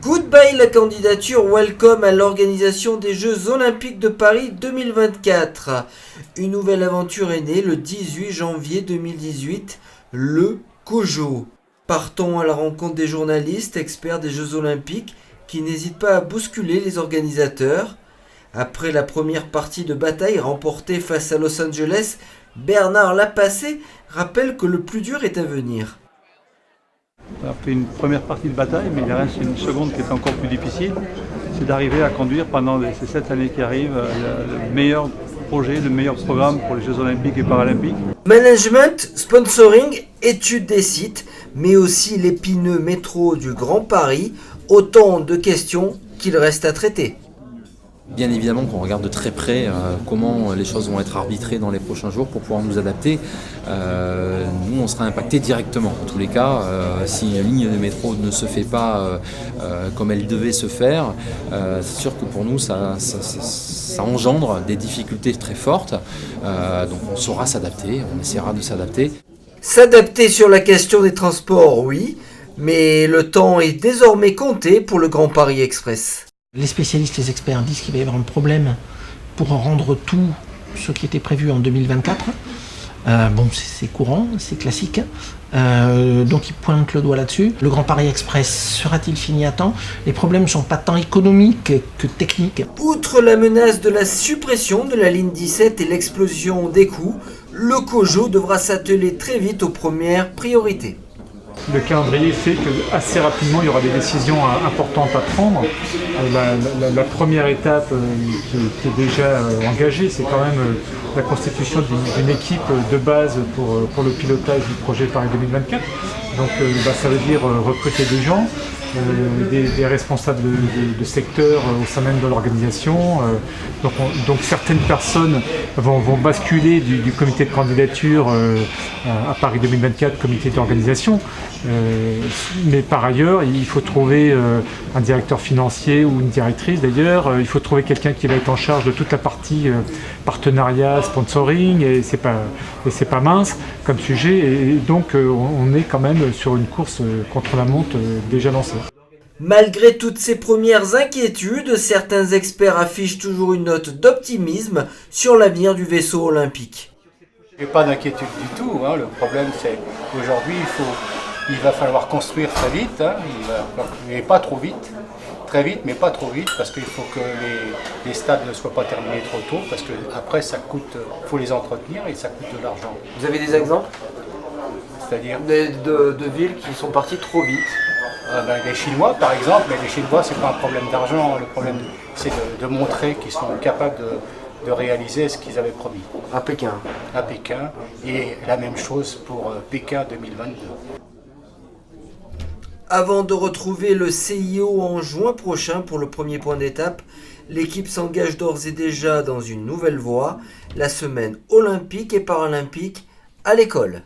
Goodbye la candidature, welcome à l'organisation des Jeux Olympiques de Paris 2024. Une nouvelle aventure est née le 18 janvier 2018, le COJO. Partons à la rencontre des journalistes, experts des Jeux Olympiques, qui n'hésitent pas à bousculer les organisateurs. Après la première partie de bataille remportée face à Los Angeles, Bernard Lapassé rappelle que le plus dur est à venir. On a fait une première partie de bataille, mais il reste une seconde qui est encore plus difficile. C'est d'arriver à conduire pendant ces 7 années qui arrivent le meilleur projet, le meilleur programme pour les Jeux Olympiques et Paralympiques. Management, sponsoring, étude des sites, mais aussi l'épineux métro du Grand Paris, autant de questions qu'il reste à traiter. Bien évidemment qu'on regarde de très près comment les choses vont être arbitrées dans les prochains jours pour pouvoir nous adapter. Nous, on sera impacté directement. En tous les cas, si une ligne de métro ne se fait pas comme elle devait se faire, c'est sûr que pour nous, ça engendre des difficultés très fortes. Donc on saura s'adapter, on essaiera de s'adapter. S'adapter sur la question des transports, oui, mais le temps est désormais compté pour le Grand Paris Express. Les spécialistes, les experts disent qu'il va y avoir un problème pour rendre tout ce qui était prévu en 2024. C'est courant, c'est classique. Donc ils pointent le doigt là-dessus. Le Grand Paris Express sera-t-il fini à temps? Les problèmes ne sont pas tant économiques que techniques. Outre la menace de la suppression de la ligne 17 et l'explosion des coûts, le COJO devra s'atteler très vite aux premières priorités. Le calendrier fait qu'assez rapidement, il y aura des décisions importantes à prendre. La première étape qui est déjà engagée, c'est quand même la constitution d'une équipe de base pour le pilotage du projet Paris 2024. Donc ça veut dire recruter des gens, des responsables de secteur au sein même de l'organisation. Donc certaines personnes vont basculer du comité de candidature à Paris 2024, comité d'organisation. Mais par ailleurs, il faut trouver un directeur financier ou une directrice d'ailleurs. Il faut trouver quelqu'un qui va être en charge de toute la partie partenariat, sponsoring, et c'est pas mince comme sujet. Et donc on est quand même sur une course contre la montre déjà lancée. Malgré toutes ces premières inquiétudes, certains experts affichent toujours une note d'optimisme sur l'avenir du vaisseau olympique. Il n'y a pas d'inquiétude du tout. Le problème, c'est qu'aujourd'hui, il va falloir construire très vite. Mais pas trop vite. Très vite, mais pas trop vite, parce qu'il faut que les stades ne soient pas terminés trop tôt, parce qu'après, ça coûte, faut les entretenir et ça coûte de l'argent. Vous avez des exemples? C'est-à-dire de villes qui sont parties trop vite? Les Chinois, par exemple, mais les Chinois, c'est pas un problème d'argent. Le problème, c'est de montrer qu'ils sont capables de réaliser ce qu'ils avaient promis. À Pékin. À Pékin, et la même chose pour Pékin 2022. Avant de retrouver le CIO en juin prochain pour le premier point d'étape, l'équipe s'engage d'ores et déjà dans une nouvelle voie, la semaine olympique et paralympique à l'école.